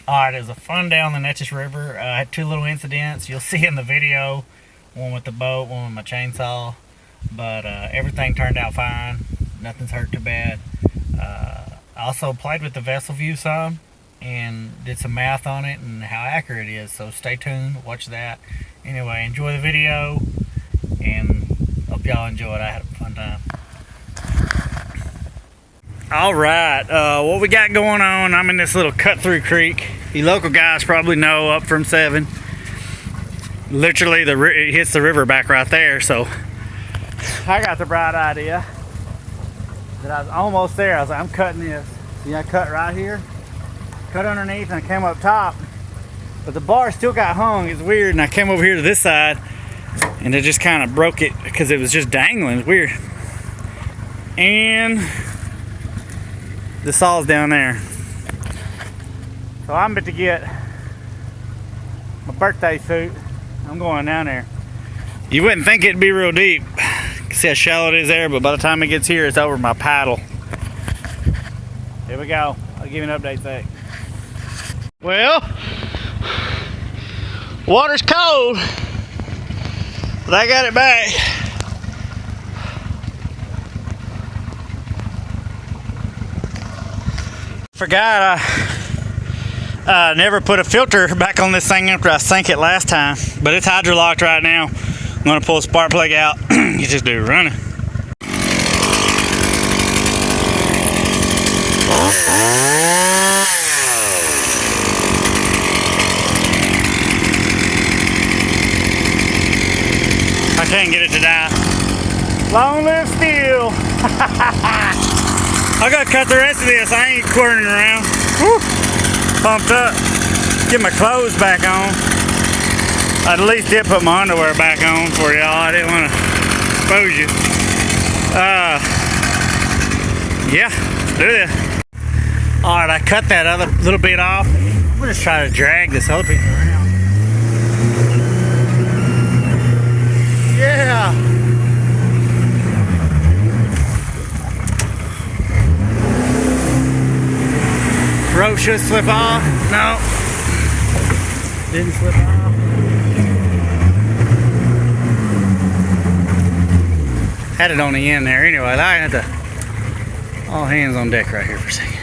Alright, it was a fun day on the Neches River. I had two little incidents. You'll see in the video, one with the boat, one with my chainsaw. But everything turned out fine. Nothing's hurt too bad. I also played with the vessel view some and did some math on it and how accurate it is. So stay tuned, watch that. Anyway, enjoy the video and hope y'all enjoy it. I had a fun time. Alright, what we got going on, I'm in this little cut-through creek. You local guys probably know, up from 7. Literally, it hits the river back right there, so I got the bright idea that I was almost there. I was like, I'm cutting this. See, I cut right here, cut underneath, and I came up top. But the bar still got hung. It's weird, and I came over here to this side, and it just kind of broke it because it was just dangling. It's weird. And the saw's down there. So I'm about to get my birthday suit. I'm going down there. You wouldn't think it'd be real deep. See how shallow it is there, but by the time it gets here, it's over my paddle. Here we go. I'll give you an update sec. Well, water's cold, but I got it back. Forgot I never put a filter back on this thing after I sank it last time, but it's hydrolocked right now. I'm gonna pull a spark plug out, get this dude running. I can't get it to die. Long live steel. I gotta cut the rest of this. I ain't quartering around. Woo. Pumped up. Get my clothes back on. I at least did put my underwear back on for y'all. I didn't want to expose you. Yeah, let's do this. Alright, I cut that other little bit off. I'm gonna just try to drag this other piece around. Yeah. Rope should slip off. No. Didn't slip off. Had it on the end there. Anyway, I had to all hands on deck right here for a second.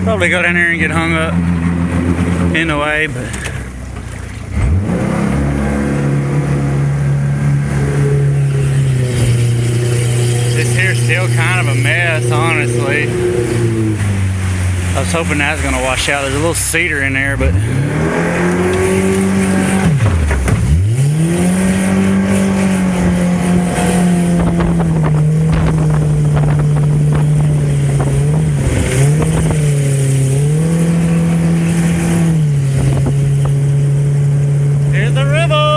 Probably go down here and get hung up in the way, but still kind of a mess, honestly. I was hoping that was going to wash out. There's a little cedar in there, but here's the river.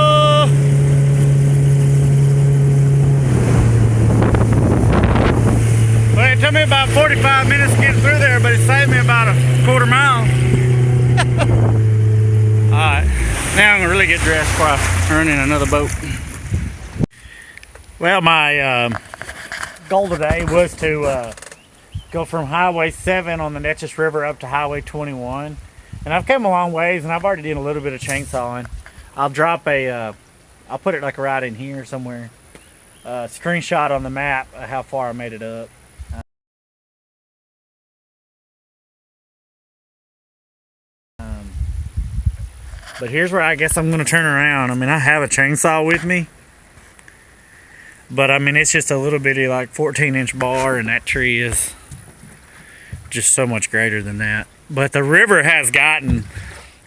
It took me about 45 minutes to get through there, but it saved me about a quarter mile. Alright, now I'm going to really get dressed before I run in another boat. Well, my goal today was to go from Highway 7 on the Neches River up to Highway 21. And I've come a long ways, and I've already done a little bit of chainsawing. I'll drop a, I'll put it like right in here somewhere. Screenshot on the map of how far I made it up. But here's where I guess I'm going to turn around. I mean, I have a chainsaw with me. But I mean, it's just a little bitty like 14-inch bar, and that tree is just so much greater than that. But the river has gotten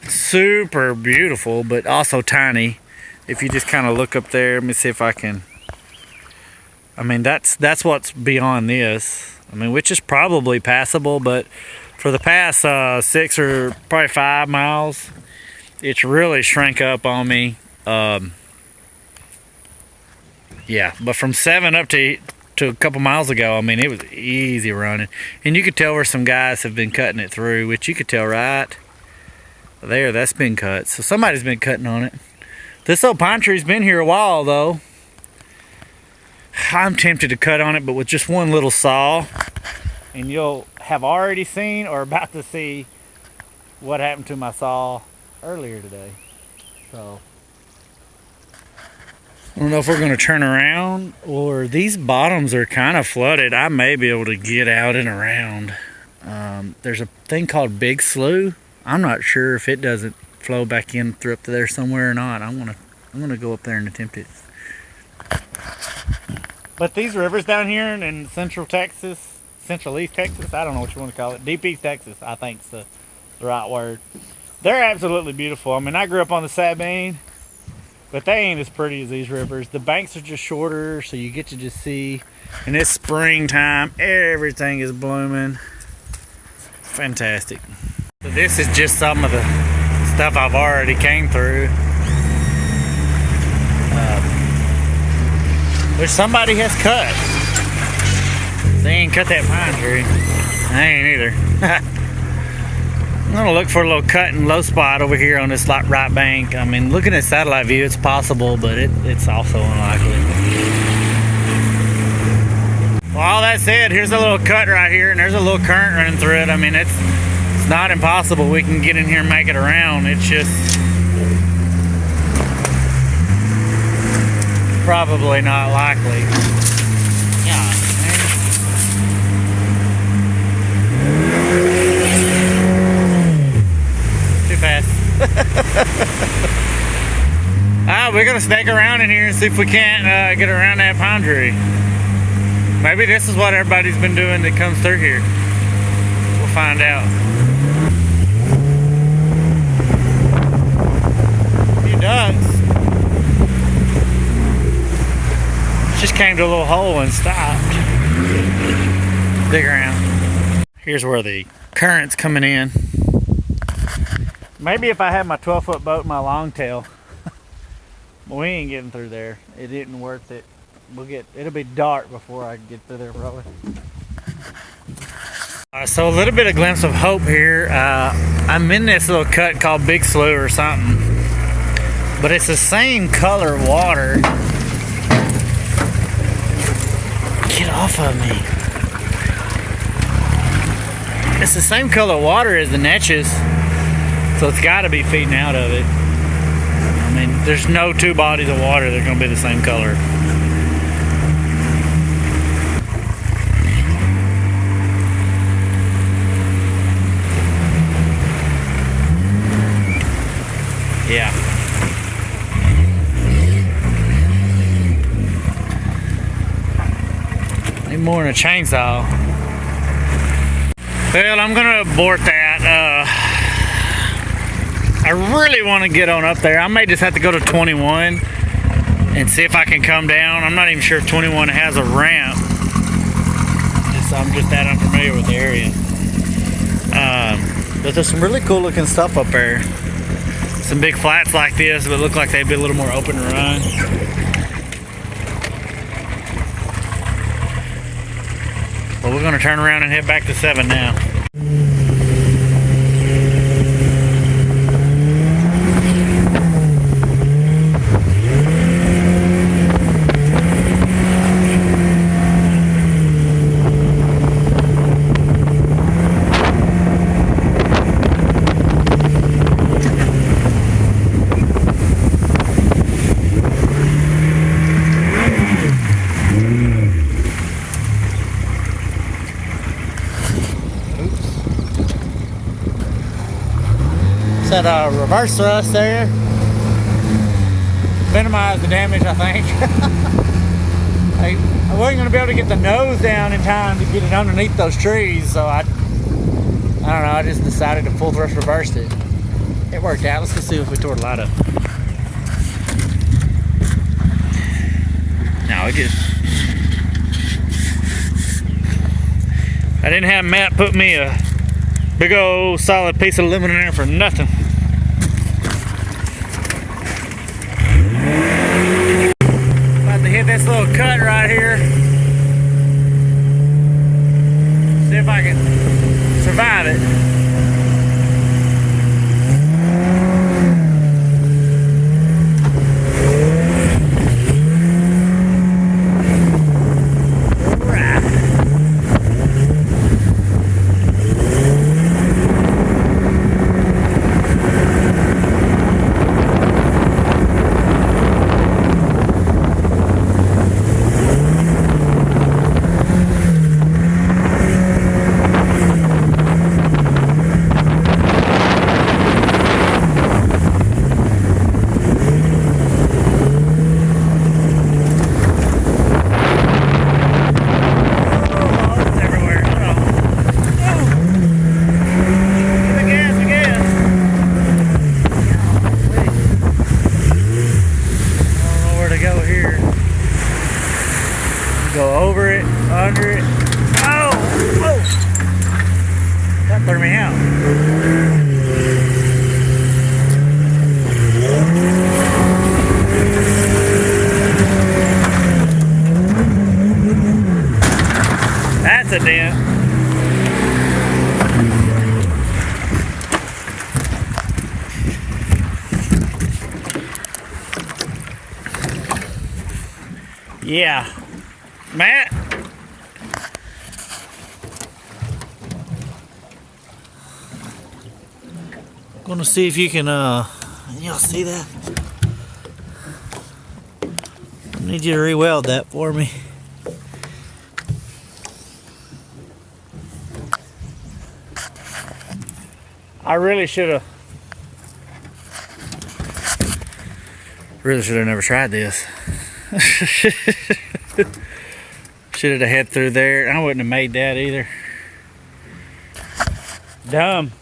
super beautiful, but also tiny. If you just kind of look up there, let me see if I can. I mean, that's what's beyond this. I mean, which is probably passable, but for the past 6 or probably 5 miles, it's really shrank up on me. Yeah, but from 7 up to a couple miles ago, I mean, it was easy running. And you could tell where some guys have been cutting it through, which you could tell right there, that's been cut. So somebody's been cutting on it. This old pine tree's been here a while, though. I'm tempted to cut on it, but with just one little saw, and you'll have already seen or about to see what happened to my saw earlier today. So I don't know if we're going to turn around, or these bottoms are kind of flooded. I may be able to get out and around. There's a thing called Big Slough. I'm not sure if it doesn't flow back in through up to there somewhere or not. I'm gonna go up there and attempt it. But these rivers down here in central Texas, central east Texas, I don't know what you want to call it, deep east Texas, I think is the right word. They're absolutely beautiful. I mean, I grew up on the Sabine, but they ain't as pretty as these rivers. The banks are just shorter, so you get to just see. And it's springtime, everything is blooming. Fantastic. So this is just some of the stuff I've already came through. Which somebody has cut. They ain't cut that pine tree. I ain't either. I'm gonna look for a little cut and low spot over here on this right bank. I mean, looking at satellite view, it's possible, but it's also unlikely. Well, all that said, here's a little cut right here, and there's a little current running through it. I mean, it's not impossible we can get in here and make it around. It's just probably not likely. Yeah. Too fast. We're gonna snake around in here and see if we can't get around that pine tree. Maybe this is what everybody's been doing that comes through here. We'll find out. A few ducks. Just came to a little hole and stopped. Dig around. Here's where the current's coming in. Maybe if I had my 12-foot boat and my longtail, but we ain't getting through there. It isn't worth it. It'll be dark before I can get through there probably. So a little bit of glimpse of hope here. I'm in this little cut called Big Slough or something, but it's the same color water. Get off of me. It's the same color water as the Neches, so it's got to be feeding out of it. I mean, there's no two bodies of water that are going to be the same color. Yeah. Need more than a chainsaw. Well, I'm gonna abort that. I really want to get on up there. I may just have to go to 21 and see if I can come down. I'm not even sure if 21 has a ramp. I'm just that unfamiliar with the area. But there's some really cool looking stuff up there. Some big flats like this, but look like they'd be a little more open to run. But we're gonna turn around and head back to 7 now. Said reverse thrust there. Minimize the damage, I think. I wasn't going to be able to get the nose down in time to get it underneath those trees, so I don't know, I just decided to full thrust reverse it. It worked out. Let's go see if we tore the light up. No, it just... I didn't have Matt put me a big old solid piece of aluminum in there for nothing. About to hit this little cut right here. See if I can survive it. clear me out. That's a dent. Yeah. Matt? Gonna see if you can, y'all see that? I need you to re-weld that for me. I really should have never tried this. Should have head through there. I wouldn't have made that either. Dumb.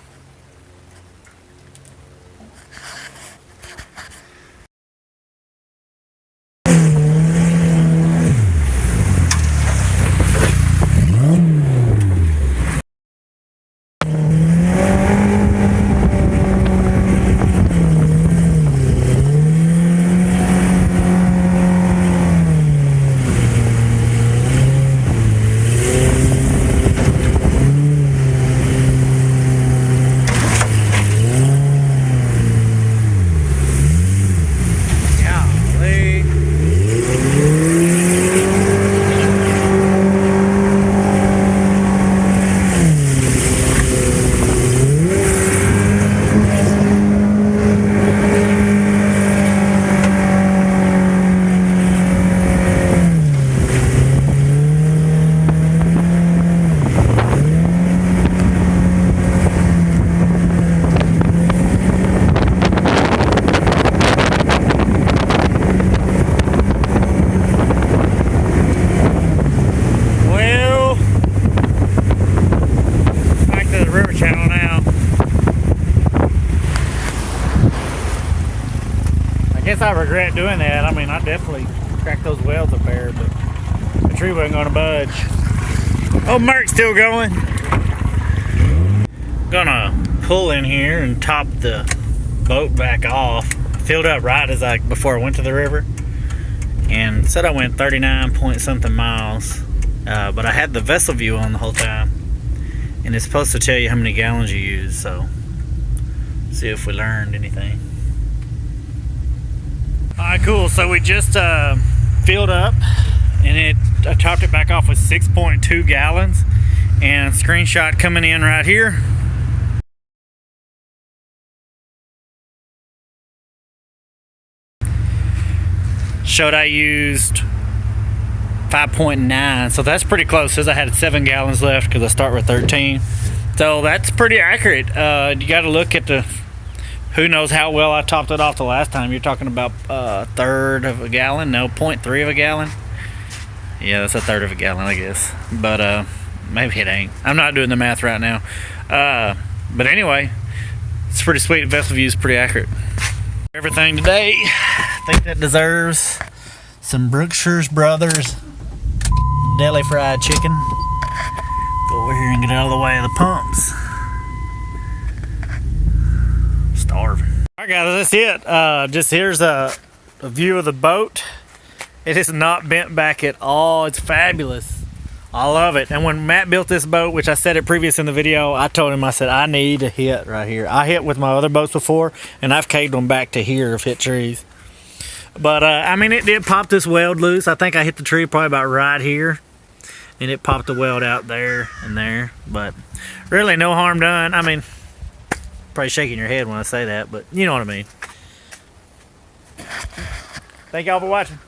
I regret doing that. I mean, I definitely cracked those welds up there, but the tree wasn't going to budge. Oh, Merc's still going. Gonna pull in here and top the boat back off. Filled up right as before I went to the river, and said I went 39 point something miles, but I had the vessel view on the whole time, and it's supposed to tell you how many gallons you use. So see if we learned anything. Alright, cool. So we just filled up, and I topped it back off with 6.2 gallons. And screenshot coming in right here. Showed I used 5.9, so that's pretty close. Says I had 7 gallons left because I start with 13. So that's pretty accurate. You got to look at the. Who knows how well I topped it off the last time. You're talking about a third of a gallon? No, 0.3 of a gallon. Yeah, that's a third of a gallon, I guess. But maybe it ain't. I'm not doing the math right now. But anyway, it's pretty sweet. Vessel view is pretty accurate. Everything today. I think that deserves some Brookshire's Brothers deli fried chicken. Go over here and get out of the way of the pumps. Starving. Alright guys, that's it. Just here's a view of the boat. It is not bent back at all. It's fabulous. I love it. And when Matt built this boat, which I said it previous in the video, I told him, I said, I need a hit right here. I hit with my other boats before, and I've caved them back to here, I've hit trees. But I mean, it did pop this weld loose. I think I hit the tree probably about right here, and it popped the weld out there and there. But really no harm done. I mean, probably shaking your head when I say that, but you know what I mean. Thank y'all for watching.